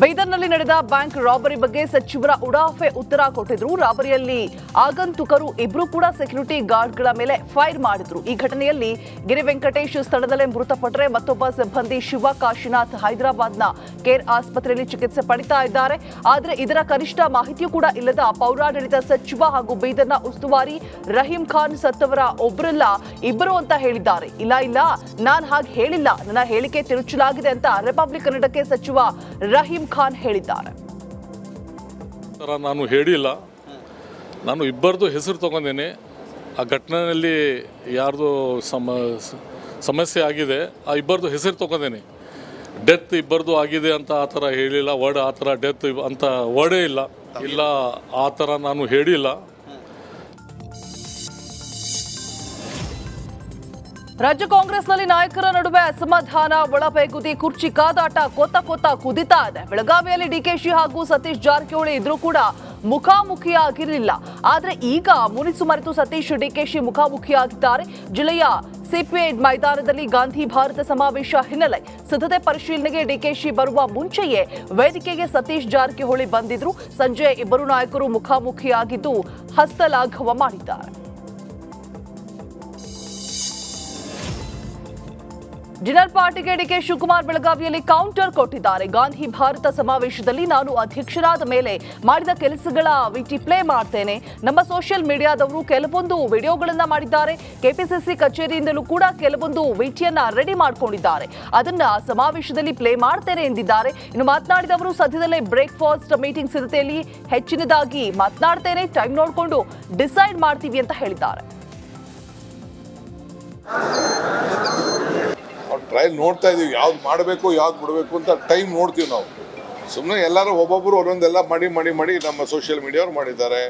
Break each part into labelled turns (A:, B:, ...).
A: ಬೈದರ್ನಲ್ಲಿ ನಡೆದ bank robbery ಬಗ್ಗೆ ಸಚಿವರ ಉಡಾಫೆ ಉತ್ತರ ಕೊಟ್ಟಿದ್ರು. ರಾಬರಿಯಲ್ಲಿ ಆಗಂತುಕರು ಇಬ್ರು ಕೂಡ ಸೆಕ್ಯೂರಿಟಿ ಗಾರ್ಡ್ಗಳ ಮೇಲೆ ಫೈರ್ ಮಾಡಿದ್ರು. ಈ ಘಟನೆಯಲ್ಲಿ ಗಿರಿ ವೆಂಕಟೇಶ್ ಸ್ಥಳದಲ್ಲೇ ಮೃತಪಟ್ಟರೆ ಮತ್ತೊಬ್ಬ ಸಿಬ್ಬಂದಿ ಶಿವ ಕಾಶಿನಾಥ್ ಹೈದರಾಬಾದ್ನ ಕೇರ್ ಆಸ್ಪತ್ರೆಯಲ್ಲಿ ಚಿಕಿತ್ಸೆ ಪಡಿತಾ ಇದ್ದಾರೆ. ಆದರೆ ಇದರ ಕನಿಷ್ಠ ಮಾಹಿತಿಯೂ ಕೂಡ ಇಲ್ಲದ ಪೌರಾಡಳಿತ ಸಚಿವ ಹಾಗೂ ಬೈದರ್ನ ಉಸ್ತುವಾರಿ ರಹೀಂ ಖಾನ್ ಸತ್ತವರ ಒಬ್ಬರಲ್ಲ ಇಬ್ಬರು ಅಂತ ಹೇಳಿದ್ದಾರೆ. ಇಲ್ಲ ನಾನು ಹಾಗೆ ಹೇಳಿಲ್ಲ, ನನ್ನ ಹೇಳಿಕೆ ತಿರುಚಲಾಗಿದೆ ಅಂತ ರಿಪಬ್ಲಿಕ್ ಕನ್ನಡಕ್ಕೆ ಸಚಿವ ರಹೀಂ ಖಾನ್ ಹೇಳಿದ್ದಾರೆ.
B: ನಾನು ಹೇಳಿಲ್ಲ, ನಾನು ಇಬ್ಬರದು ಹೆಸರು ತಗೊಂಡೇನೆ. ಆ ಘಟನೆಯಲ್ಲಿ ಯಾರ್ದು ಸಮಸ್ಯೆ ಆಗಿದೆ ಆ ಇಬ್ಬರದು ಹೆಸರು ತಗೊಂಡೇನೆ. ಡೆತ್ ಇಬ್ಬರದು ಆಗಿದೆ ಅಂತ ಆ ಥರ ಹೇಳಿಲ್ಲ. ವರ್ಡ್ ಆ ಥರ ಡೆತ್ ಅಂತ ವರ್ಡೇ ಇಲ್ಲ ಆ ಥರ ನಾನು ಹೇಳಿಲ್ಲ.
A: ರಾಜ್ಯ ಕಾಂಗ್ರೆಸ್ನಲ್ಲಿ ನಾಯಕರ ನಡುವೆ ಅಸಮಾಧಾನ, ಒಳಬೇಗುದಿ, ಕುರ್ಚಿ ಕಾದಾಟ ಕೊತ್ತ ಕುದಿತಾ ಇದೆ. ಬೆಳಗಾವಿಯಲ್ಲಿ ಡಿಕೆಶಿ ಹಾಗೂ ಸತೀಶ್ ಜಾರಕಿಹೊಳಿ ಇದ್ರೂ ಕೂಡ ಮುಖಾಮುಖಿಯಾಗಿರಲಿಲ್ಲ. ಆದ್ರೆ ಈಗ ಮುನಿಸು ಮರೆತು ಸತೀಶ್ ಡಿಕೆಶಿ ಮುಖಾಮುಖಿಯಾಗಿದ್ದಾರೆ. ಜಿಲ್ಲೆಯ ಸಿಪಿಐ ಮೈದಾನದಲ್ಲಿ ಗಾಂಧಿ ಭಾರತ ಸಮಾವೇಶ ಹಿನ್ನೆಲೆ ಸಿದ್ಧತೆ ಪರಿಶೀಲನೆಗೆ ಡಿಕೆಶಿ ಬರುವ ಮುಂಚೆಯೇ ವೇದಿಕೆಗೆ ಸತೀಶ್ ಜಾರಕಿಹೊಳಿ ಬಂದಿದ್ರು. ಸಂಜೆ ಇಬ್ಬರು ನಾಯಕರು ಮುಖಾಮುಖಿಯಾಗಿದ್ದು ಹಸ್ತಲಾಘವ ಮಾಡಿದ್ದಾರೆ. ಡಿನ್ನರ್ ಪಾರ್ಟಿಗೆ ಡಿಕೆ ಶಿವಕುಮಾರ್ ಬೆಳಗಾವಿಯಲ್ಲಿ ಕೌಂಟರ್ ಕೊಟ್ಟಿದ್ದಾರೆ. ಗಾಂಧಿ ಭಾರತ ಸಮಾವೇಶದಲ್ಲಿ ನಾನು ಅಧ್ಯಕ್ಷರಾದ ಮೇಲೆ ಮಾಡಿದ ಕೆಲಸಗಳ ವಿಟಿ ಪ್ಲೇ ಮಾಡ್ತೇನೆ. ನಮ್ಮ ಸೋಷಿಯಲ್ ಮೀಡಿಯಾದವರು ಕೆಲವೊಂದು ವಿಡಿಯೋಗಳನ್ನ ಮಾಡಿದ್ದಾರೆ. ಕೆಪಿಸಿಸಿ ಕಚೇರಿಯಿಂದಲೂ ಕೂಡ ಕೆಲವೊಂದು ವಿಟಿಯನ್ನ ರೆಡಿ ಮಾಡ್ಕೊಂಡಿದ್ದಾರೆ. ಅದನ್ನ ಸಮಾವೇಶದಲ್ಲಿ ಪ್ಲೇ ಮಾಡ್ತೇನೆ ಎಂದಿದ್ದಾರೆ. ಇನ್ನು ಮಾತನಾಡಿದವರು ಸದ್ಯದಲ್ಲೇ ಬ್ರೇಕ್ಫಾಸ್ಟ್ ಮೀಟಿಂಗ್ ಸಿದ್ಧತೆಯಲ್ಲಿ ಹೆಚ್ಚಿನದಾಗಿ ಮಾತನಾಡ್ತೇನೆ, ಟೈಮ್ ನೋಡಿಕೊಂಡು ಡಿಸೈಡ್ ಮಾಡ್ತೀವಿ ಅಂತ ಹೇಳಿದ್ದಾರೆ.
C: ಟ್ರಯಲ್ ನೋಡ್ತಾ ಇದೀವಿ, ಯಾವ್ದು ಮಾಡಬೇಕು ಯಾವ್ದು ಬಿಡಬೇಕು ಅಂತ ಟೈಮ್ ನೋಡ್ತೀವಿ ನಾವು. ಸುಮ್ಮನೆ ಎಲ್ಲರೂ ಒಬ್ಬೊಬ್ಬರು ಒಂದೊಂದೆಲ್ಲ ಮಾಡಿ ನಮ್ಮ ಸೋಷಿಯಲ್ ಮೀಡಿಯಾವ್ರು ಮಾಡಿದ್ದಾರೆ,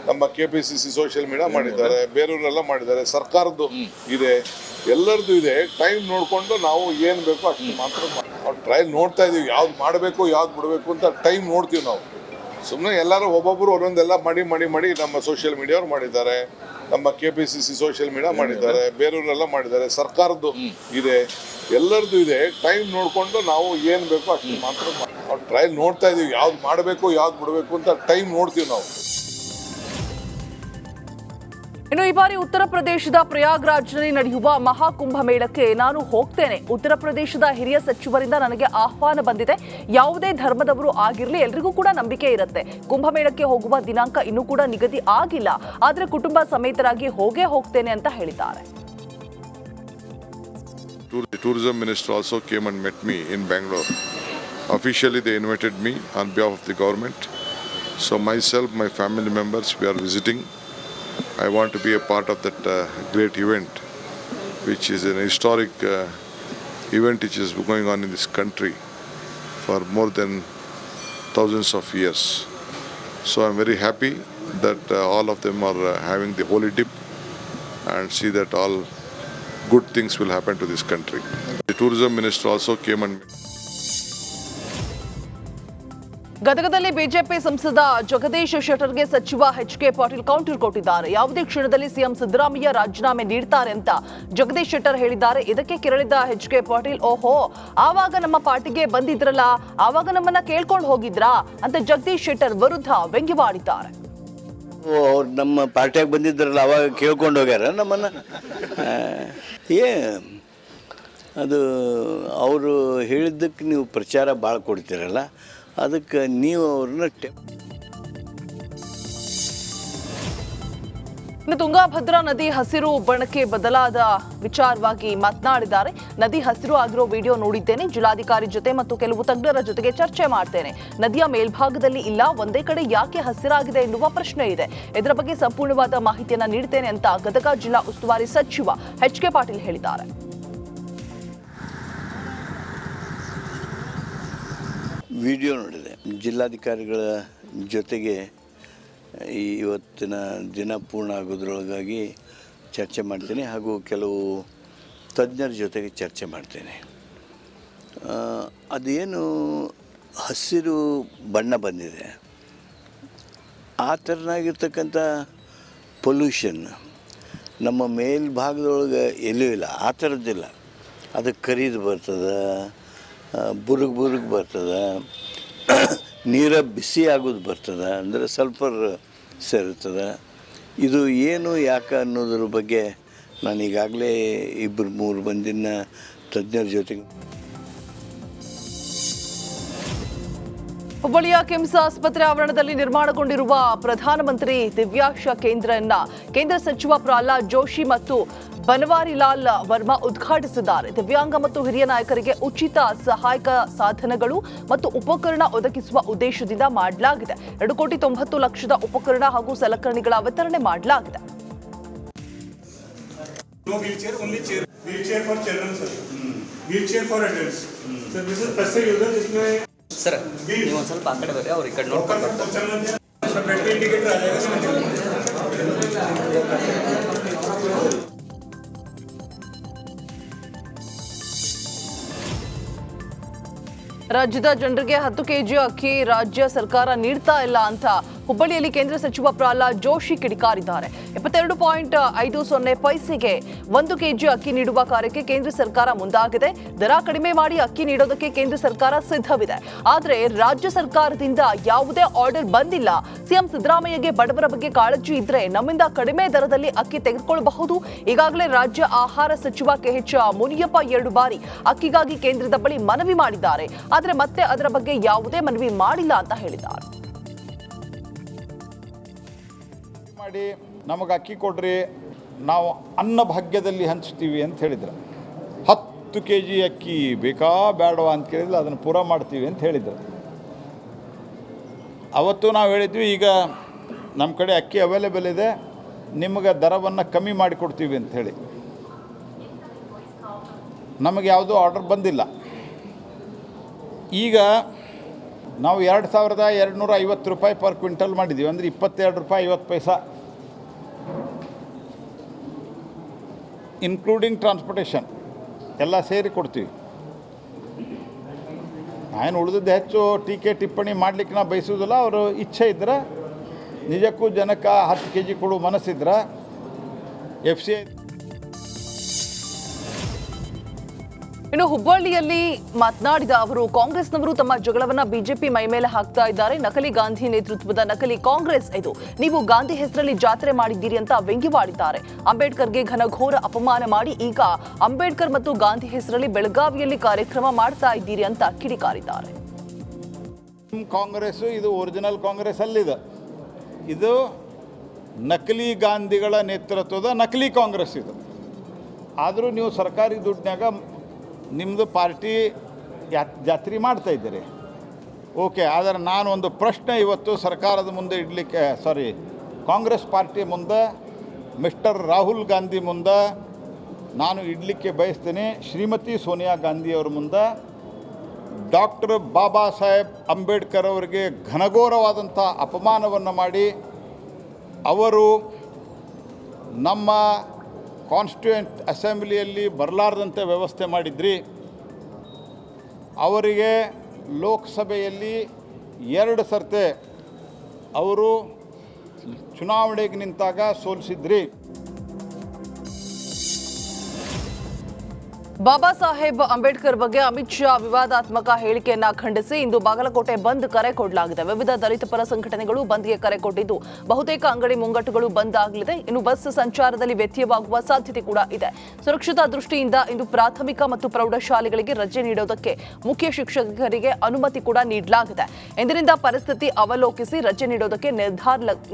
C: ನಮ್ಮ KPCC ಸೋಷಿಯಲ್ ಮೀಡಿಯಾ ಮಾಡಿದ್ದಾರೆ, ಬೇರೆಯವರೆಲ್ಲ ಮಾಡಿದ್ದಾರೆ, ಸರ್ಕಾರದ್ದು ಇದೆ, ಎಲ್ಲರದ್ದು ಇದೆ. ಟೈಮ್ ನೋಡಿಕೊಂಡು ನಾವು ಏನು ಬೇಕೋ ಅಷ್ಟು ಮಾತ್ರ ಟ್ರಯಲ್ ನೋಡ್ತಾ ಇದೀವಿ, ಯಾವ್ದು ಮಾಡಬೇಕು ಯಾವ್ದು ಬಿಡಬೇಕು ಅಂತ ಟೈಮ್ ನೋಡ್ತೀವಿ ನಾವು. ಸುಮ್ಮನೆ ಎಲ್ಲರೂ ಒಬ್ಬೊಬ್ಬರು ಒಂದೊಂದೆಲ್ಲ ಮಾಡಿ ನಮ್ಮ ಸೋಷಿಯಲ್ ಮೀಡಿಯಾವ್ರು ಮಾಡಿದ್ದಾರೆ, ನಮ್ಮ KPCC ಸೋಷಿಯಲ್ ಮೀಡಿಯಾ ಮಾಡಿದ್ದಾರೆ, ಬೇರೆಯವರೆಲ್ಲ ಮಾಡಿದ್ದಾರೆ, ಸರ್ಕಾರದ್ದು ಇದೆ, ಎಲ್ಲರದ್ದು ಇದೆ. ಟೈಮ್ ನೋಡಿಕೊಂಡು ನಾವು ಏನು ಬೇಕೋ ಅಷ್ಟು ಮಾತ್ರ ಟ್ರಯಲ್ ನೋಡ್ತಾ ಇದೀವಿ, ಯಾವ್ದು ಮಾಡಬೇಕು ಯಾವ್ದು ಬಿಡಬೇಕು ಅಂತ ಟೈಮ್ ನೋಡ್ತೀವಿ ನಾವು.
A: ಇನ್ನು ಈ ಬಾರಿ ಉತ್ತರ ಪ್ರದೇಶದ ಪ್ರಯಾಗ್ರಾಜ್ನಲ್ಲಿ ನಡೆಯುವ ಮಹಾಕುಂಭ ಮೇಳಕ್ಕೆ ನಾನು ಹೋಗ್ತೇನೆ. ಉತ್ತರ ಪ್ರದೇಶದ ಹಿರಿಯ ಸಚಿವರಿಂದ ನನಗೆ ಆಹ್ವಾನ ಬಂದಿದೆ. ಯಾವುದೇ ಧರ್ಮದವರು ಆಗಿರಲಿ ಎಲ್ರಿಗೂ ಕೂಡ ನಂಬಿಕೆ ಇರುತ್ತೆ. ಕುಂಭಮೇಳಕ್ಕೆ ಹೋಗುವ ದಿನಾಂಕ ಇನ್ನೂ ಕೂಡ ನಿಗದಿ ಆಗಿಲ್ಲ, ಆದ್ರೆ ಕುಟುಂಬ ಸಮೇತರಾಗಿ ಹೋಗ್ತೇನೆ ಅಂತ ಹೇಳಿದ್ದಾರೆ.
D: The tourism minister also came and met me in Bangalore. Officially they invited me on behalf of the government. So myself, my family members, we are visiting. I want to be a part of that great event, which is an historic event which is going on in this country for more than thousands of years. So I'm very happy that all of them are having the holy dip and see that all good things will happen to this country. The tourism minister also came and
A: ಗದಗದಲ್ಲಿ BJP ಸಂಸದ ಜಗದೀಶ್ ಶೆಟ್ಟರ್ಗೆ ಸಚಿವ HK. Patil counter ಕೊಟ್ಟಿದ್ದಾರೆ. ಯಾವುದೇ ಕ್ಷಣದಲ್ಲಿ CM Siddaramaiah ರಾಜೀನಾಮೆ ನೀಡ್ತಾರೆ ಅಂತ ಜಗದೀಶ್ ಶೆಟ್ಟರ್ ಹೇಳಿದ್ದಾರೆ. ಇದಕ್ಕೆ ಕೆರಳಿದ ಎಚ್.ಕೆ. ಪಾಟೀಲ್, ಓಹೋ ಆವಾಗ ನಮ್ಮ ಪಾರ್ಟಿಗೆ ಬಂದಿದ್ರಲ್ಲ, ಆವಾಗ ನಮ್ಮನ್ನ ಕೇಳ್ಕೊಂಡು ಹೋಗಿದ್ರಾ ಅಂತ ಜಗದೀಶ್ ಶೆಟ್ಟರ್ ವಿರುದ್ಧ ವ್ಯಂಗ್ಯವಾಡಿದ್ದಾರೆ.
E: ಅವ್ರು ನಮ್ಮ ಪಾರ್ಟಿಯಾಗ ಬಂದಿದ್ರಲ್ಲ, ಅವಾಗ ಕೇಳ್ಕೊಂಡು ಹೋಗ್ಯಾರ ನಮ್ಮನ್ನು. ಅದು ಅವರು ಹೇಳಿದ್ದಕ್ಕೆ ನೀವು ಪ್ರಚಾರ ಭಾಳ ಕೊಡ್ತೀರಲ್ಲ, ಅದಕ್ಕೆ ನೀವು ಅವ್ರನ್ನ
A: ಇನ್ನು ತುಂಗಾಭದ್ರಾ ನದಿ ಹಸಿರು ಬಣಕ್ಕೆ ಬದಲಾದ ವಿಚಾರವಾಗಿ ಮಾತನಾಡಿದ್ದಾರೆ. ನದಿ ಹಸಿರು ಆಗಿರೋ ವಿಡಿಯೋ ನೋಡಿದ್ದೇನೆ, ಜಿಲ್ಲಾಧಿಕಾರಿ ಜೊತೆ ಮತ್ತು ಕೆಲವು ತಜ್ಞರ ಜೊತೆಗೆ ಚರ್ಚೆ ಮಾಡ್ತೇನೆ. ನದಿಯ ಮೇಲ್ಭಾಗದಲ್ಲಿ ಇಲ್ಲ, ಒಂದೇ ಕಡೆ ಯಾಕೆ ಹಸಿರಾಗಿದೆ ಎನ್ನುವ ಪ್ರಶ್ನೆ ಇದೆ. ಇದರ ಬಗ್ಗೆ ಸಂಪೂರ್ಣವಾದ ಮಾಹಿತಿಯನ್ನ ನೀಡ್ತೇನೆ ಅಂತ ಗದಗ ಜಿಲ್ಲಾ ಉಸ್ತುವಾರಿ ಸಚಿವ ಎಚ್.ಕೆ. ಪಾಟೀಲ್ ಹೇಳಿದ್ದಾರೆ.
E: ವಿಡಿಯೋ ನೋಡಿದೆ, ಜಿಲ್ಲಾಧಿಕಾರಿಗಳ ಜೊತೆಗೆ ಇವತ್ತಿನ ದಿನ ಪೂರ್ಣ ಆಗೋದ್ರೊಳಗಾಗಿ ಚರ್ಚೆ ಮಾಡ್ತೇನೆ ಹಾಗೂ ಕೆಲವು ತಜ್ಞರ ಜೊತೆಗೆ ಚರ್ಚೆ ಮಾಡ್ತೇನೆ. ಅದೇನು ಹಸಿರು ಬಣ್ಣ ಬಂದಿದೆ, ಆ ಥರನಾಗಿರ್ತಕ್ಕಂಥ ಪೊಲ್ಯೂಷನ್ ನಮ್ಮ ಮೇಲ್ಭಾಗದೊಳಗೆ ಎಲ್ಲೂ ಇಲ್ಲ, ಆ ಥರದ್ದಿಲ್ಲ. ಅದು ಕರಿದು ಬರ್ತದೆ, ಬುರುಗ್ ಬರ್ತದೆ, ನೀರು ಬಿಸಿ ಆಗೋದು ಬರ್ತದೆ, ಅಂದರೆ ಸಲ್ಫರ್ ಸೇರುತ್ತದೆ. ಇದು ಏನು ಯಾಕೆ ಅನ್ನೋದ್ರ ಬಗ್ಗೆ ನಾನು ಈಗಾಗಲೇ 2-3 ಮಂದಿನ ತಜ್ಞರ ಜೊತೆಗೆ
A: ಹುಬ್ಬಳ್ಳಿಯ ಕಿಮ್ಸ್ ಆಸ್ಪತ್ರೆ ಆವರಣದಲ್ಲಿ ನಿರ್ಮಾಣಗೊಂಡಿರುವ ಪ್ರಧಾನಮಂತ್ರಿ ದಿವ್ಯಾಂಶ ಕೇಂದ್ರವನ್ನ ಕೇಂದ್ರ ಸಚಿವ ಪ್ರಹ್ಲಾದ್ ಜೋಶಿ ಮತ್ತು ಬನವಾರಿಲಾಲ್ ವರ್ಮಾ ಉದ್ಘಾಟಿಸಿದ್ದಾರೆ. ದಿವ್ಯಾಂಗ ಮತ್ತು ಹಿರಿಯ ನಾಯಕರಿಗೆ ಉಚಿತ ಸಹಾಯಕ ಸಾಧನಗಳು ಮತ್ತು ಉಪಕರಣ ಒದಗಿಸುವ ಉದ್ದೇಶದಿಂದ ಮಾಡಲಾಗಿದೆ. 2,90,00,000 ಉಪಕರಣ ಹಾಗೂ ಸಲಕರಣೆಗಳ ವಿತರಣೆ ಮಾಡಲಾಗಿದೆ.
F: No wheelchair, only chair. Wheelchair for children, sir. Wheelchair for adults. Sir, this is पैसे यूजर जिसमें
G: सर ನೀವು ಒಂದು ಸ್ವಲ್ಪ ಆ ಕಡೆ ಬರ್ರಿ, ಅವ್ರು ಈ ಕಡೆ ನೋಡ್ಕೊಂಡು
F: बैटरी इंडिकेटर आ जाएगा.
A: ರಾಜ್ಯದ ಜನರಿಗೆ 10 ಕೆಜಿ ಅಕ್ಕಿ ರಾಜ್ಯ ಸರ್ಕಾರ ನೀಡ್ತಾ ಇಲ್ಲ ಅಂತ ಹುಬ್ಬಳ್ಳಿಯಲ್ಲಿ ಕೇಂದ್ರ ಸಚಿವ ಪ್ರಹ್ಲಾದ್ ಜೋಶಿ ಕಿಡಿಕಾರಿದ್ದಾರೆ. 22.50 ಪೈಸೆಗೆ 1 ಕೆಜಿ ಅಕ್ಕಿ ನೀಡುವ ಕಾರ್ಯಕ್ಕೆ ಕೇಂದ್ರ ಸರ್ಕಾರ ಮುಂದಾಗಿದೆ. ದರ ಕಡಿಮೆ ಮಾಡಿ ಅಕ್ಕಿ ನೀಡೋದಕ್ಕೆ ಕೇಂದ್ರ ಸರ್ಕಾರ ಸಿದ್ಧವಿದೆ. ಆದರೆ ರಾಜ್ಯ ಸರ್ಕಾರದಿಂದ ಯಾವುದೇ ಆರ್ಡರ್ ಬಂದಿಲ್ಲ. ಸಿಎಂ ಸಿದ್ದರಾಮಯ್ಯಗೆ ಬಡವರ ಬಗ್ಗೆ ಕಾಳಜಿ ಇದ್ರೆ ನಮ್ಮಿಂದ ಕಡಿಮೆ ದರದಲ್ಲಿ ಅಕ್ಕಿ ತೆಗೆದುಕೊಳ್ಳಬಹುದು. ಈಗಾಗಲೇ ರಾಜ್ಯ ಆಹಾರ ಸಚಿವ KH ಮುನಿಯಪ್ಪ 2 ಬಾರಿ ಅಕ್ಕಿಗಾಗಿ ಕೇಂದ್ರದ ಬಳಿ ಮನವಿ ಮಾಡಿದ್ದಾರೆ. ಆದರೆ ಮತ್ತೆ ಅದರ ಬಗ್ಗೆ ಯಾವುದೇ ಮನವಿ ಮಾಡಿಲ್ಲ ಅಂತ ಹೇಳಿದ್ದಾರೆ.
H: ಮಾಡಿ ನಮಗೆ ಅಕ್ಕಿ ಕೊಡ್ರಿ, ನಾವು ಅನ್ನಭಾಗ್ಯದಲ್ಲಿ ಹಂಚ್ತೀವಿ ಅಂತ ಹೇಳಿದ್ರು. 10 kg ಅಕ್ಕಿ ಬೇಕಾ ಬೇಡವಾ ಅಂತ ಕೇಳಿದ್ರೆ ಅದನ್ನು ಪೂರ ಮಾಡ್ತೀವಿ ಅಂತ ಹೇಳಿದ್ರು. ಅವತ್ತು ನಾವು ಹೇಳಿದ್ವಿ, ಈಗ ನಮ್ಮ ಕಡೆ ಅಕ್ಕಿ ಅವೈಲೇಬಲ್ ಇದೆ, ನಿಮಗೆ ದರವನ್ನು ಕಮ್ಮಿ ಮಾಡಿಕೊಡ್ತೀವಿ ಅಂತ ಹೇಳಿ. ನಮಗೆ ಯಾವುದೂ ಆರ್ಡರ್ ಬಂದಿಲ್ಲ. ಈಗ ನಾವು 2,250 ರೂಪಾಯಿ ಪರ್ ಕ್ವಿಂಟಲ್ ಮಾಡಿದ್ದೀವಿ, ಅಂದರೆ 22 ರೂಪಾಯಿ 50 ಪೈಸಾ ಇನ್ಕ್ಲೂಡಿಂಗ್ ಟ್ರಾನ್ಸ್ಪೋರ್ಟೇಷನ್ ಎಲ್ಲ ಸೇರಿ ಕೊಡ್ತೀವಿ. ಏನು ಉಳಿದದ್ದು ಹೆಚ್ಚು ಟೀಕೆ ಟಿಪ್ಪಣಿ ಮಾಡಲಿಕ್ಕೆ ನಾವು ಬಯಸೋದಿಲ್ಲ. ಅವರು ಇಚ್ಛೆ ಇದ್ದರೆ, ನಿಜಕ್ಕೂ ಜನಕ್ಕೆ 10 kg ಕೊಡು ಮನಸ್ಸಿದ್ರೆ FCI.
A: ಇನ್ನು ಹುಬ್ಬಳ್ಳಿಯಲ್ಲಿ ಮಾತನಾಡಿದ ಅವರು, ಕಾಂಗ್ರೆಸ್ನವರು ತಮ್ಮ ಜಗಳವನ್ನ ಬಿಜೆಪಿ ಮೈ ಮೇಲೆ ಹಾಕ್ತಾ ಇದ್ದಾರೆ. ನಕಲಿ ಗಾಂಧಿ ನೇತೃತ್ವದ ನಕಲಿ ಕಾಂಗ್ರೆಸ್ ಇದು. ನೀವು ಗಾಂಧಿ ಹೆಸರಲ್ಲಿ ಜಾತ್ರೆ ಮಾಡಿದ್ದೀರಿ ಅಂತ ವ್ಯಂಗ್ಯವಾಡಿದ್ದಾರೆ. ಅಂಬೇಡ್ಕರ್ಗೆ ಘನಘೋರ ಅಪಮಾನ ಮಾಡಿ ಈಗ ಅಂಬೇಡ್ಕರ್ ಮತ್ತು ಗಾಂಧಿ ಹೆಸರಲ್ಲಿ ಬೆಳಗಾವಿಯಲ್ಲಿ ಕಾರ್ಯಕ್ರಮ ಮಾಡ್ತಾ ಇದ್ದೀರಿ ಅಂತ ಕಿಡಿಕಾರಿದ್ದಾರೆ.
H: ಕಾಂಗ್ರೆಸ್ಸು ಇದು ಒರಿಜಿನಲ್ ಕಾಂಗ್ರೆಸ್ ಅಲ್ಲಿದೆ. ಇದು ನಕಲಿ ಗಾಂಧಿಗಳ ನೇತೃತ್ವದ ನಕಲಿ ಕಾಂಗ್ರೆಸ್ ಇದು. ಆದರೂ ನೀವು ಸರ್ಕಾರಿ ದುಡ್ಡಿನಾಗ ನಿಮ್ಮದು ಪಾರ್ಟಿ ಜಾತ್ರೆ ಮಾಡ್ತಾಯಿದ್ದೀರಿ, ಓಕೆ. ಆದರೆ ನಾನು ಒಂದು ಪ್ರಶ್ನೆ ಇವತ್ತು ಸರ್ಕಾರದ ಮುಂದೆ ಇಡಲಿಕ್ಕೆ, ಕಾಂಗ್ರೆಸ್ ಪಾರ್ಟಿ ಮುಂದೆ, ಮಿಸ್ಟರ್ ರಾಹುಲ್ ಗಾಂಧಿ ಮುಂದೆ ನಾನು ಇಡಲಿಕ್ಕೆ ಬಯಸ್ತೀನಿ. ಶ್ರೀಮತಿ ಸೋನಿಯಾ ಗಾಂಧಿಯವ್ರ ಮುಂದೆ ಡಾಕ್ಟರ್ ಬಾಬಾ ಸಾಹೇಬ್ ಅಂಬೇಡ್ಕರ್ ಅವರಿಗೆ ಘನಘೋರವಾದಂಥ ಅಪಮಾನವನ್ನು ಮಾಡಿ ಅವರು ನಮ್ಮ ಕಾನ್ಸ್ಟಿಟ್ಯೂಯೆಂಟ್ ಅಸೆಂಬ್ಲಿಯಲ್ಲಿ ಬರಲಾರ್ದಂತೆ ವ್ಯವಸ್ಥೆ ಮಾಡಿದ್ರಿ. ಅವರಿಗೆ ಲೋಕಸಭೆಯಲ್ಲಿ 2 ಸರ್ತೆ ಅವರು ಚುನಾವಣೆಗೆ ನಿಂತಾಗ ಸೋಲಿಸಿದ್ರಿ.
A: ಬಾಬಾ ಸಾಹೇಬ್ ಅಂಬೇಡ್ಕರ್ ಬಗ್ಗೆ ಅಮಿತ್ ಶಾ ವಿವಾದಾತ್ಮಕ ಹೇಳಿಕೆಯನ್ನ ಖಂಡಿಸಿ ಇಂದು ಬಾಗಲಕೋಟೆ ಬಂದ್ ಕರೆ ಕೊಡಲಾಗಿದೆ. ವಿವಿಧ ದಲಿತ ಪರ ಸಂಘಟನೆಗಳು ಬಂದ್ಗೆ ಕರೆ ಕೊಟ್ಟಿದ್ದು, ಬಹುತೇಕ ಅಂಗಡಿ ಮುಂಗಟ್ಟುಗಳು ಬಂದ್ ಆಗಲಿದೆ. ಇನ್ನು ಬಸ್ ಸಂಚಾರದಲ್ಲಿ ವ್ಯತ್ಯಯವಾಗುವ ಸಾಧ್ಯತೆ ಕೂಡ ಇದೆ. ಸುರಕ್ಷತಾ ದೃಷ್ಟಿಯಿಂದ ಇಂದು ಪ್ರಾಥಮಿಕ ಮತ್ತು ಪ್ರೌಢಶಾಲೆಗಳಿಗೆ ರಜೆ ನೀಡೋದಕ್ಕೆ ಮುಖ್ಯ ಶಿಕ್ಷಕರಿಗೆ ಅನುಮತಿ ಕೂಡ ನೀಡಲಾಗಿದೆ. ಇಂದಿನಿಂದ ಪರಿಸ್ಥಿತಿ ಅವಲೋಕಿಸಿ ರಜೆ ನೀಡೋದಕ್ಕೆ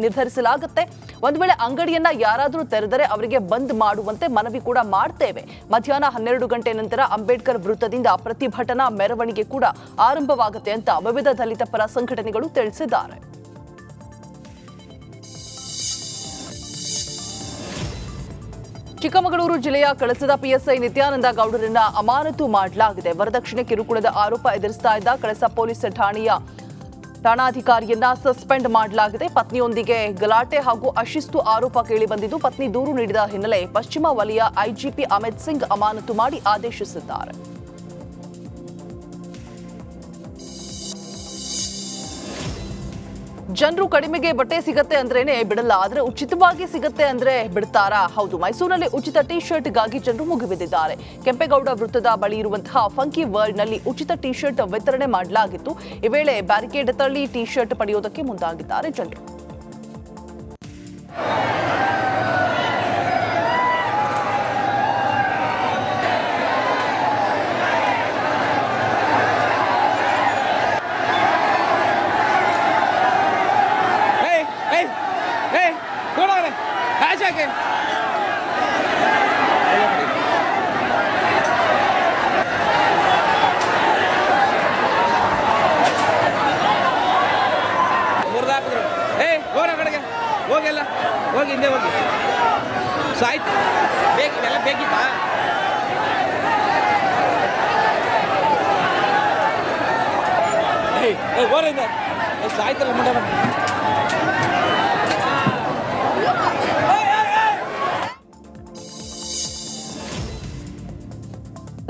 A: ನಿರ್ಧರಿಸಲಾಗುತ್ತೆ. ಒಂದು ವೇಳೆ ಅಂಗಡಿಯನ್ನ ಯಾರಾದರೂ ತೆರೆದರೆ ಅವರಿಗೆ ಬಂದ್ ಮಾಡುವಂತೆ ಮನವಿ ಕೂಡ ಮಾಡ್ತೇವೆ. ಮಧ್ಯಾಹ್ನ 12 ಗಂಟೆ ನಂತರ ಅಂಬೇಡ್ಕರ್ ವೃತ್ತದಿಂದ ಪ್ರತಿಭಟನಾ ಮೆರವಣಿಗೆ ಕೂಡ ಆರಂಭವಾಗುತ್ತೆ ಅಂತ ವಿವಿಧ ದಲಿತ ಪರ ಸಂಘಟನೆಗಳು ತಿಳಿಸಿದ್ದಾರೆ. ಚಿಕ್ಕಮಗಳೂರು ಜಿಲ್ಲೆಯ ಕಳಸದ PSI ನಿತ್ಯಾನಂದ ಗೌಡರನ್ನ ಅಮಾನತು ಮಾಡಲಾಗಿದೆ. ವರದಕ್ಷಿಣೆ ಕಿರುಕುಳದ ಆರೋಪ ಎದುರಿಸ್ತಾ ಇದ್ದ ಕಳಸ ಪೊಲೀಸ್ ಠಾಣೆಯ ಠಾಣಾಧಿಕಾರಿಯನ್ನ ಸಸ್ಪೆಂಡ್ ಮಾಡಲಾಗಿದೆ. ಪತ್ನಿಯೊಂದಿಗೆ ಗಲಾಟೆ ಹಾಗೂ ಅಶಿಸ್ತು ಆರೋಪ ಕೇಳಿಬಂದಿದ್ದು, ಪತ್ನಿ ದೂರು ನೀಡಿದ ಹಿನ್ನೆಲೆ ಪಶ್ಚಿಮ ವಲಯ IGP ಅಮಿತ್ ಸಿಂಗ್ ಅಮಾನತು ಮಾಡಿ ಆದೇಶಿಸಿದ್ದಾರೆ. ಜನರು ಕಡಿಮೆಗೆ ಬಟ್ಟೆ ಸಿಗತ್ತೆ ಅಂದ್ರೇನೆ ಬಿಡಲ್ಲ, ಆದ್ರೆ ಉಚಿತವಾಗಿ ಸಿಗತ್ತೆ ಅಂದ್ರೆ ಬಿಡ್ತಾರಾ? ಹೌದು, ಮೈಸೂರಿನಲ್ಲಿ ಉಚಿತ ಟಿ ಶರ್ಟ್ಗಾಗಿ ಜನರು ಮುಗಿಬಿದ್ದಿದ್ದಾರೆ. ಕೆಂಪೇಗೌಡ ವೃತ್ತದ ಬಳಿ ಇರುವಂತಹ ಫಂಕಿ ವರ್ಲ್ಡ್ ನಲ್ಲಿ ಉಚಿತ ಟಿ ಶರ್ಟ್ ವಿತರಣೆ ಮಾಡಲಾಗಿತ್ತು. ಈ ವೇಳೆ ಬ್ಯಾರಿಕೇಡ್ ತಳ್ಳಿ ಟಿ ಶರ್ಟ್ ಪಡೆಯುವುದಕ್ಕೆ ಮುಂದಾಗಿದ್ದಾರೆ ಜನರು.
I: ಹೋಗಿಲ್ಲ, ಹೋಗಿ ಹಿಂದೆ ಹೋಗಿ ಸಾಯ್ತು. ಬೇಕಿಲ್ಲ, ಬೇಕಿತ್ತಾ? ಹೋರಿಂದ ಸಾಯ್ತಲ್ಲ ಮುಂದೆ.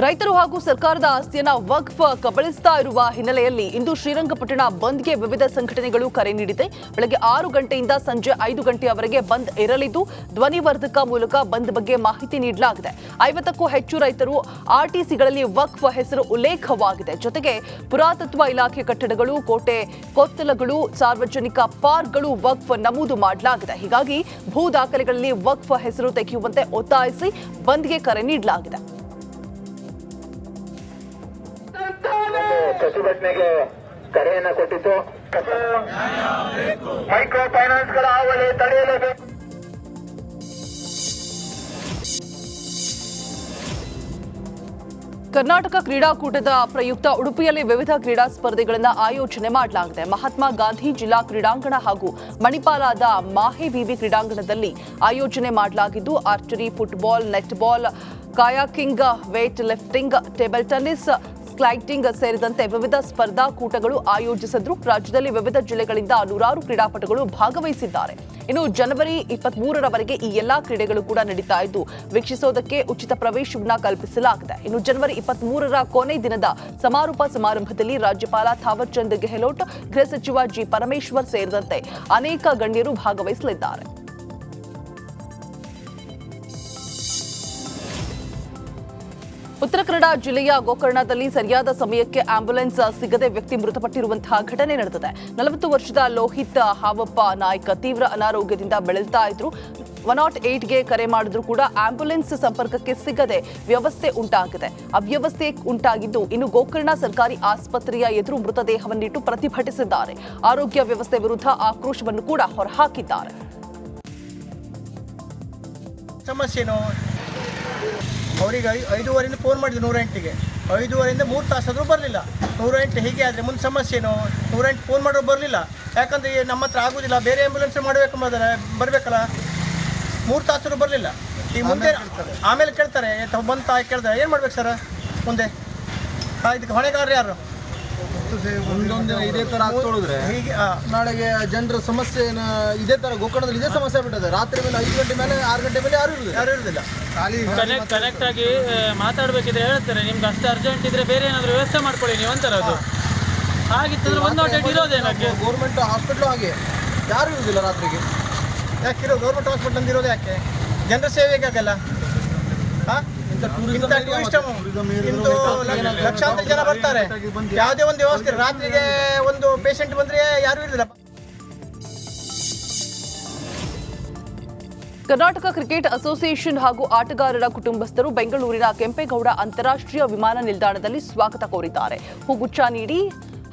A: ರೈತರು ಹಾಗೂ ಸರ್ಕಾರದ ಆಸ್ತಿಯನ್ನ ವಕ್ಫ್ ಕಬಳಿಸ್ತಾ ಇರುವ ಹಿನ್ನೆಲೆಯಲ್ಲಿ ಇಂದು ಶ್ರೀರಂಗಪಟ್ಟಣ ಬಂದ್ಗೆ ವಿವಿಧ ಸಂಘಟನೆಗಳು ಕರೆ ನೀಡಿದೆ. ಬೆಳಗ್ಗೆ 6 ಗಂಟೆಯಿಂದ ಸಂಜೆ 5 ಗಂಟೆಯವರೆಗೆ ಬಂದ್ ಇರಲಿದ್ದು, ಧ್ವನಿವರ್ಧಕ ಮೂಲಕ ಬಂದ್ ಬಗ್ಗೆ ಮಾಹಿತಿ ನೀಡಲಾಗಿದೆ. 50ಕ್ಕೂ ಹೆಚ್ಚು ರೈತರು ಆರ್ಟಿಸಿಗಳಲ್ಲಿ ವಕ್ಫ್ ಹೆಸರು ಉಲ್ಲೇಖವಾಗಿದೆ. ಜೊತೆಗೆ ಪುರಾತತ್ವ ಇಲಾಖೆ ಕಟ್ಟಡಗಳು, ಕೋಟೆ ಕೊತ್ತಲಗಳು, ಸಾರ್ವಜನಿಕ ಪಾರ್ಕ್ಗಳು ವಕ್ಫ್ ನಮೂದು ಮಾಡಲಾಗಿದೆ. ಹೀಗಾಗಿ ಭೂ ದಾಖಲೆಗಳಲ್ಲಿ ವಕ್ಫ್ ಹೆಸರು ತೆಗೆಯುವಂತೆ ಒತ್ತಾಯಿಸಿ ಬಂದ್ಗೆ ಕರೆ ನೀಡಲಾಗಿದೆ.
J: ಪ್ರತಿಭಟನೆಗೆ ಕರೆಯನ್ನು ಕೊಟ್ಟಿದ್ದು, ಮೈಕ್ರೋ ಫೈನಾನ್ಸ್ಗಳ ಹಾವಳಿ ತಡೆಯಲೇಬೇಕು.
A: ಕರ್ನಾಟಕ ಕ್ರೀಡಾಕೂಟದ ಪ್ರಯುಕ್ತ ಉಡುಪಿಯಲ್ಲಿ ವಿವಿಧ ಕ್ರೀಡಾ ಸ್ಪರ್ಧೆಗಳನ್ನು ಆಯೋಜನೆ ಮಾಡಲಾಗಿದೆ. ಮಹಾತ್ಮ ಗಾಂಧಿ ಜಿಲ್ಲಾ ಕ್ರೀಡಾಂಗಣ ಹಾಗೂ ಮಣಿಪಾಲದ ಮಾಹೆವಿವಿ ಕ್ರೀಡಾಂಗಣದಲ್ಲಿ ಆಯೋಜನೆ ಮಾಡಲಾಗಿದ್ದು, archery, football, netball, kayaking, weight lifting, table tennis, sliding ಸೇರಿದಂತೆ ವಿವಿಧ ಸ್ಪರ್ಧಾಕೂಟಗಳು ಆಯೋಜಿಸಿದ್ರು. ರಾಜ್ಯದಲ್ಲಿ ವಿವಿಧ ಜಿಲ್ಲೆಗಳಿಂದ ನೂರಾರು ಕ್ರೀಡಾಪಟುಗಳು ಭಾಗವಹಿಸಿದ್ದಾರೆ. ಇನ್ನು ಜನವರಿ 23ರವರೆಗೆ ಈ ಎಲ್ಲಾ ಕ್ರೀಡೆಗಳು ಕೂಡ ನಡೀತಾ ಇದ್ದು, ವೀಕ್ಷಿಸೋದಕ್ಕೆ ಉಚಿತ ಪ್ರವೇಶವನ್ನ ಕಲ್ಪಿಸಲಾಗಿದೆ. ಇನ್ನು ಜನವರಿ 23ರ ಕೊನೆ ದಿನದ ಸಮಾರೋಪ ಸಮಾರಂಭದಲ್ಲಿ ರಾಜ್ಯಪಾಲ ಥಾವರ್ ಚಂದ್ ಗೆಹ್ಲೋಟ್, ಗೃಹ ಸಚಿವ ಜಿ ಪರಮೇಶ್ವರ್ ಸೇರಿದಂತೆ ಅನೇಕ ಗಣ್ಯರು ಭಾಗವಹಿಸಲಿದ್ದಾರೆ. ಉತ್ತರ ಕನ್ನಡ ಜಿಲ್ಲೆಯ ಗೋಕರ್ಣದಲ್ಲಿ ಸರಿಯಾದ ಸಮಯಕ್ಕೆ ಆಂಬ್ಯುಲೆನ್ಸ್ ಸಿಗದೆ ವ್ಯಕ್ತಿ ಮೃತಪಟ್ಟಿರುವಂತಹ ಘಟನೆ ನಡೆದಿದೆ. 40 ವರ್ಷದ ಲೋಹಿತ್ ಹಾವಪ್ಪ ನಾಯ್ಕ ತೀವ್ರ ಅನಾರೋಗ್ಯದಿಂದ ಬಳಲ್ತಾ ಇದ್ರು. 108ಗೆ ಕರೆ ಮಾಡಿದ್ರು ಕೂಡ ಆಂಬ್ಯುಲೆನ್ಸ್ ಸಂಪರ್ಕಕ್ಕೆ ಸಿಗದೆ ವ್ಯವಸ್ಥೆ ಉಂಟಾಗಿದೆ. ಅವ್ಯವಸ್ಥೆ ಉಂಟಾಗಿದ್ದು, ಇನ್ನು ಗೋಕರ್ಣ ಸರ್ಕಾರಿ ಆಸ್ಪತ್ರೆಯ ಎದುರು ಮೃತದೇಹವನ್ನಿಟ್ಟು ಪ್ರತಿಭಟಿಸಿದ್ದಾರೆ. ಆರೋಗ್ಯ ವ್ಯವಸ್ಥೆ ವಿರುದ್ಧ ಆಕ್ರೋಶವನ್ನು ಕೂಡ ಹೊರಹಾಕಿದ್ದಾರೆ.
K: ಸಮಸ್ಯೆನೋ ಅವರಿಗೆ 5:15 ಫೋನ್ ಮಾಡಿದ್ರು 108ಗೆ. 5:15 3 ತಾಸಾದರೂ ಬರಲಿಲ್ಲ. 108 ಹೀಗೆ ಆದರೆ ಮುಂದೆ ಸಮಸ್ಯೆನೋ. 108 ಫೋನ್ ಮಾಡೋರು ಬರಲಿಲ್ಲ. ಯಾಕಂದರೆ ನಮ್ಮ ಹತ್ರ ಆಗೋದಿಲ್ಲ, ಬೇರೆ ಆ್ಯಂಬುಲೆನ್ಸ್ ಮಾಡಬೇಕು ಬರಬೇಕಲ್ಲ. 3 ತಾಸರು ಬರಲಿಲ್ಲ. ಈ ಮುಂದೆ ಆಮೇಲೆ ಕೇಳ್ತಾರೆ, ಬಂತ ಕೇಳ್ತಾರೆ, ಏನು ಮಾಡ್ಬೇಕು ಸರ್ ಮುಂದೆ? ಇದಕ್ಕೆ ಹೊಣೆಗಾರರು ಯಾರು?
L: ಒಂದೊಂದು ಇದೇ ಥರ ಆಗ್ತೋಳಿದ್ರೆ
K: ಹೀಗೆ
L: ನಾಳೆಗೆ ಜನರ ಸಮಸ್ಯೆ ಇದೇ ಥರ ಗೋಕರ್ಣದಲ್ಲಿ ಇದೇ ಸಮಸ್ಯೆ ಬಿಟ್ಟಿದೆ. ರಾತ್ರಿ ಮೇಲೆ 5 ಗಂಟೆ ಮೇಲೆ 6 ಗಂಟೆ ಮೇಲೆ ಯಾರು ಇರುವುದಿಲ್ಲ.
M: ಕನೆಕ್ಟ್ ಆಗಿ ಮಾತಾಡಬೇಕಿದ್ರೆ ಹೇಳ್ತಾರೆ, ನಿಮ್ಗೆ ಅಷ್ಟು ಅರ್ಜೆಂಟ್ ಇದ್ರೆ ಬೇರೆ ಏನಾದರೂ ವ್ಯವಸ್ಥೆ ಮಾಡ್ಕೊಳ್ಳಿ ನೀವು ಅಂತಾರೆ. ಅದು ಹಾಗಿತ್ತಂದ್ರೆ 108 ಇರೋದೇನಕ್ಕೆ?
L: ಗೌರ್ಮೆಂಟ್ ಹಾಸ್ಪಿಟ್ಲು ಹಾಗೆ ಯಾರು ಇರುವುದಿಲ್ಲ ರಾತ್ರಿಗೆ.
K: ಯಾಕಿರೋ ಗೌರ್ಮೆಂಟ್ ಹಾಸ್ಪಿಟ್ಲ್ ಅಂದಿರೋದು ಯಾಕೆ? ಜನರ ಸೇವೆಗೆ ಆಗಲ್ಲ. ಲಕ್ಷಾಂತರ ಜನ ಬರ್ತಾರೆ, ಯಾವುದೇ ಒಂದು ವ್ಯವಸ್ಥೆ ರಾತ್ರಿಗೆ ಒಂದು ಪೇಷಂಟ್ ಬಂದ್ರೆ ಯಾರು ಇರಲಿಲ್ಲ.
A: ಕರ್ನಾಟಕ ಕ್ರಿಕೆಟ್ ಅಸೋಸಿಯೇಷನ್ ಹಾಗೂ ಆಟಗಾರರ ಕುಟುಂಬಸ್ಥರು ಬೆಂಗಳೂರಿನ ಕೆಂಪೇಗೌಡ ಅಂತಾರಾಷ್ಟ್ರೀಯ ವಿಮಾನ ನಿಲ್ದಾಣದಲ್ಲಿ ಸ್ವಾಗತ ಕೋರಿದ್ದಾರೆ. ಹೂಗುಚ್ಛ ನೀಡಿ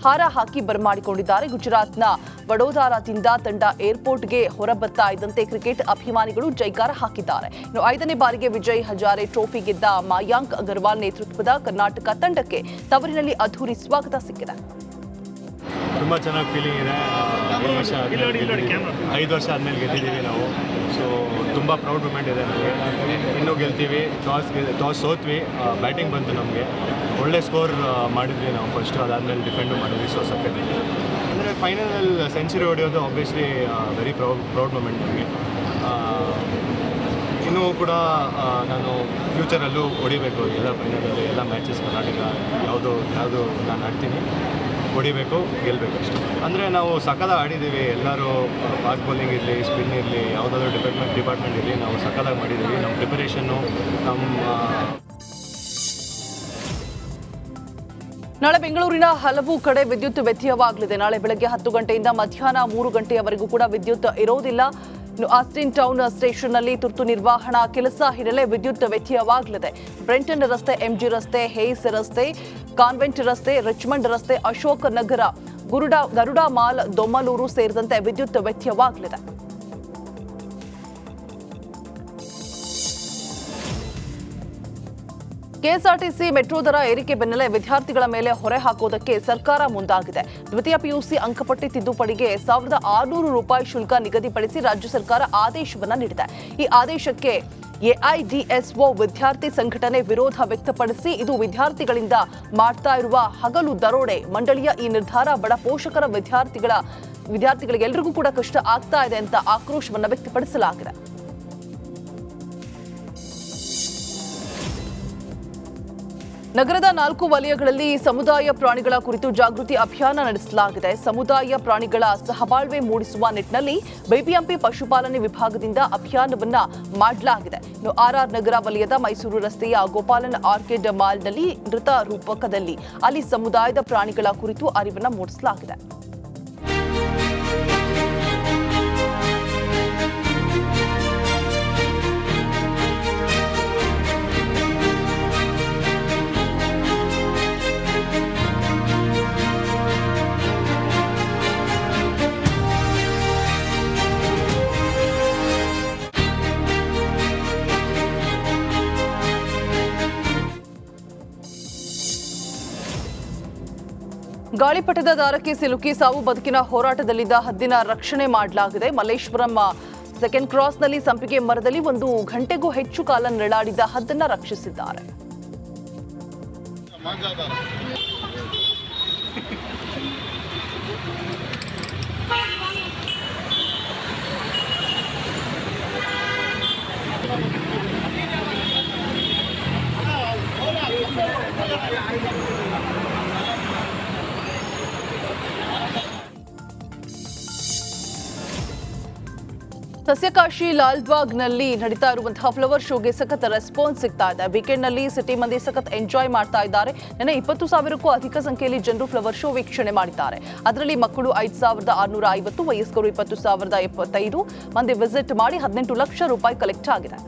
A: ಹಾರ ಹಾಕಿ ಬರಮಾಡಿಕೊಂಡಿದ್ದಾರೆ. ಗುಜರಾತ್ನ ವಡೋದರಾದಿಂದ ತಂಡ ಏರ್ಪೋರ್ಟ್ಗೆ ಹೊರಬರ್ತಾ ಇದ್ದಂತೆ ಕ್ರಿಕೆಟ್ ಅಭಿಮಾನಿಗಳು ಜೈಕಾರ ಹಾಕಿದ್ದಾರೆ. ಇನ್ನು 5ನೇ ಬಾರಿಗೆ ವಿಜಯ್ ಹಜಾರೆ ಟ್ರೋಫಿ ಗೆದ್ದ ಮಾಯಾಂಕ್ ಅಗರ್ವಾಲ್ ನೇತೃತ್ವದ ಕರ್ನಾಟಕ ತಂಡಕ್ಕೆ ತವರಿನಲ್ಲಿ ಅದ್ಧೂರಿ ಸ್ವಾಗತ ಸಿಕ್ಕಿದೆ.
N: ತುಂಬ ಚೆನ್ನಾಗಿ ಫೀಲಿಂಗ್ ಇದೆ. 5 ವರ್ಷ ಆದಮೇಲೆ ಗೆದ್ದಿದ್ದೀವಿ ನಾವು. ಸೊ ತುಂಬ ಪ್ರೌಡ್ ಮೂಮೆಂಟ್ ಇದೆ ನಮಗೆ. ಇನ್ನೂ ಗೆಲ್ತೀವಿ. ಟಾಸ್ ಸೋತ್ವಿ, ಬ್ಯಾಟಿಂಗ್ ಬಂತು ನಮಗೆ. ಒಳ್ಳೆ ಸ್ಕೋರ್ ಮಾಡಿದ್ವಿ ನಾವು ಫಸ್ಟು, ಅದಾದಮೇಲೆ ಡಿಫೆಂಡು ಮಾಡಿದ್ವಿ. ಸೊ ಸಖತ್ ಅಂದರೆ ಫೈನಲಲ್ಲಿ ಸೆಂಚುರಿ ಹೊಡೆಯೋದು ಆಬ್ವಿಯಸ್ಲಿ ವೆರಿ ಪ್ರೌಡ್ ಮೂಮೆಂಟ್ ನಮಗೆ. ಇನ್ನೂ ಕೂಡ ನಾನು ಫ್ಯೂಚರಲ್ಲೂ ಹೊಡಿಬೇಕು ಎಲ್ಲ ಫೈನಲಲ್ಲಿ ಎಲ್ಲ ಮ್ಯಾಚಸ್ ಕರ್ನಾಟಕ ಯಾವುದು ನಾನು ಆಡ್ತೀನಿ. ಹೊಡಿಬೇಕು, ಗೆಲ್ಲಬೇಕು ಅಷ್ಟೇ. ಅಂದರೆ ನಾವು ಸಖತ್ತಾಗಿ ಆಡಿದ್ದೀವಿ. ಎಲ್ಲರೂ ಫಾಸ್ಟ್ ಬೌಲಿಂಗ್ ಇರಲಿ, ಸ್ಪಿನ್ ಇರಲಿ, ಯಾವುದಾದ್ರೂ ಡಿಪಾರ್ಟ್ಮೆಂಟ್ ಇರಲಿ, ನಾವು ಸಖತ್ತಾಗಿ ಮಾಡಿದ್ದೀವಿ. ನಮ್ಮ ಪ್ರಿಪರೇಷನ್ನು
A: ನಾಳೆ ಬೆಂಗಳೂರಿನ ಹಲವು ಕಡೆ ವಿದ್ಯುತ್ ವ್ಯತ್ಯಯವಾಗಲಿದೆ. ನಾಳೆ ಬೆಳಗ್ಗೆ 10 ಗಂಟೆಯಿಂದ ಮಧ್ಯಾಹ್ನ 3 ಗಂಟೆಯವರೆಗೂ ಕೂಡ ವಿದ್ಯುತ್ ಇರೋದಿಲ್ಲ. ಆಸ್ಟಿನ್ ಟೌನ್ ಸ್ಟೇಷನ್ನಲ್ಲಿ ತುರ್ತು ನಿರ್ವಹಣಾ ಕೆಲಸ ಹಿನ್ನೆಲೆ ವಿದ್ಯುತ್ ವ್ಯತ್ಯಯವಾಗಲಿದೆ. ಬ್ರೆಂಟನ್ ರಸ್ತೆ, ಎಂಜಿ ರಸ್ತೆ, ಹೇಸ್ ರಸ್ತೆ, ಕಾನ್ವೆಂಟ್ ರಸ್ತೆ, ರಿಚ್ಮಂಡ್ ರಸ್ತೆ, ಅಶೋಕ್ ನಗರ, ಗರುಡ ಮಾಲ್, ದೊಮ್ಮಲೂರು ಸೇರಿದಂತೆ ವಿದ್ಯುತ್ ವ್ಯತ್ಯಯವಾಗಲಿದೆ. ಕೆಎಸ್ಆರ್ಟಿಸಿ ಮೆಟ್ರೋ ದರ ಏರಿಕೆ ಬೆನ್ನಲ್ಲೇ ವಿದ್ಯಾರ್ಥಿಗಳ ಮೇಲೆ ಹೊರೆ ಹಾಕೋದಕ್ಕೆ ಸರ್ಕಾರ ಮುಂದಾಗಿದೆ. ದ್ವಿತೀಯ ಪಿಯುಸಿ ಅಂಕಪಟ್ಟಿ ತಿದ್ದುಪಡಿಗೆ 1600 ರೂಪಾಯಿ ಶುಲ್ಕ ನಿಗದಿಪಡಿಸಿ ರಾಜ್ಯ ಸರ್ಕಾರ ಆದೇಶವನ್ನ ನೀಡಿದೆ. ಈ ಆದೇಶಕ್ಕೆ ಎಐಡಿಎಸ್ಒ ವಿದ್ಯಾರ್ಥಿ ಸಂಘಟನೆ ವಿರೋಧ ವ್ಯಕ್ತಪಡಿಸಿ ಇದು ವಿದ್ಯಾರ್ಥಿಗಳಿಂದ ಮಾಡ್ತಾ ಇರುವ ಹಗಲು ದರೋಡೆ. ಮಂಡಳಿಯ ಈ ನಿರ್ಧಾರ ಬಡ ಪೋಷಕರ ವಿದ್ಯಾರ್ಥಿಗಳಿಗೆಲ್ಲರಿಗೂ ಕೂಡ ಕಷ್ಟ ಆಗ್ತಾ ಇದೆ ಅಂತ ಆಕ್ರೋಶವನ್ನ ವ್ಯಕ್ತಪಡಿಸಲಾಗಿದೆ. ನಗರದ 4 ವಲಯಗಳಲ್ಲಿ ಸಮುದಾಯ ಪ್ರಾಣಿಗಳ ಕುರಿತು ಜಾಗೃತಿ ಅಭಿಯಾನ ನಡೆಸಲಾಗಿದೆ. ಸಮುದಾಯ ಪ್ರಾಣಿಗಳ ಸಹಬಾಳ್ವೆ ಮೂಡಿಸುವ ನಿಟ್ಟಿನಲ್ಲಿ ಬಿಬಿಎಂಪಿ ಪಶುಪಾಲನೆ ವಿಭಾಗದಿಂದ ಅಭಿಯಾನವನ್ನ ಮಾಡಲಾಗಿದೆ. ಇನ್ನು ಆರ್ಆರ್ ನಗರ ವಲಯದ ಮೈಸೂರು ರಸ್ತೆಯ ಗೋಪಾಲನ್ ಆರ್ಕಿಡ್ ಮಾಲ್ನಲ್ಲಿ ನೃತ ರೂಪಕದಲ್ಲಿ ಅಲ್ಲಿ ಸಮುದಾಯದ ಪ್ರಾಣಿಗಳ ಕುರಿತು ಅರಿವನ್ನ ಮೂಡಿಸಲಾಗಿದೆ. ಗಾಳಿಪಟದ ದಾರಕ್ಕೆ ಸಿಲುಕಿ ಸಾವು ಬದುಕಿನ ಹೋರಾಟದಲ್ಲಿದ್ದ ಹದ್ದಿನ ರಕ್ಷಣೆ ಮಾಡಲಾಗಿದೆ. ಮಲ್ಲೇಶ್ವರಂ ಸೆಕೆಂಡ್ ಕ್ರಾಸ್ನಲ್ಲಿ ಸಂಪಿಗೆ ಮರದಲ್ಲಿ 1 ಗಂಟೆಗೂ ಹೆಚ್ಚು ಕಾಲ ನೆರಳಾಡಿದ್ದ ಹದ್ದನ್ನ ರಕ್ಷಿಸಿದ್ದಾರೆ. ಸಸ್ಯಕಾಶಿ ಲಾಲ್ಬಾಗ್ನಲ್ಲಿ ನಡೀತಾ ಇರುವಂತಹ ಫ್ಲವರ್ ಶೋಗೆ ಸಖತ್ ರೆಸ್ಪಾನ್ಸ್ ಸಿಗ್ತಾ ಇದೆ. ವೀಕೆಂಡ್ನಲ್ಲಿ ಸಿಟಿ ಮಂದಿ ಸಖತ್ ಎಂಜಾಯ್ ಮಾಡ್ತಾ ಇದ್ದಾರೆ. ನಿನ್ನೆ 20,000ಕ್ಕೂ ಅಧಿಕ ಸಂಖ್ಯೆಯಲ್ಲಿ ಜನರು ಫ್ಲವರ್ ಶೋ ವೀಕ್ಷಣೆ ಮಾಡಿದ್ದಾರೆ. ಅದರಲ್ಲಿ ಮಕ್ಕಳು 5,650, ವಯಸ್ಕರು 20,075 ಮಂದಿ ವಿಸಿಟ್ ಮಾಡಿ 18 ಲಕ್ಷ ರೂಪಾಯಿ ಕಲೆಕ್ಟ್ ಆಗಿದೆ.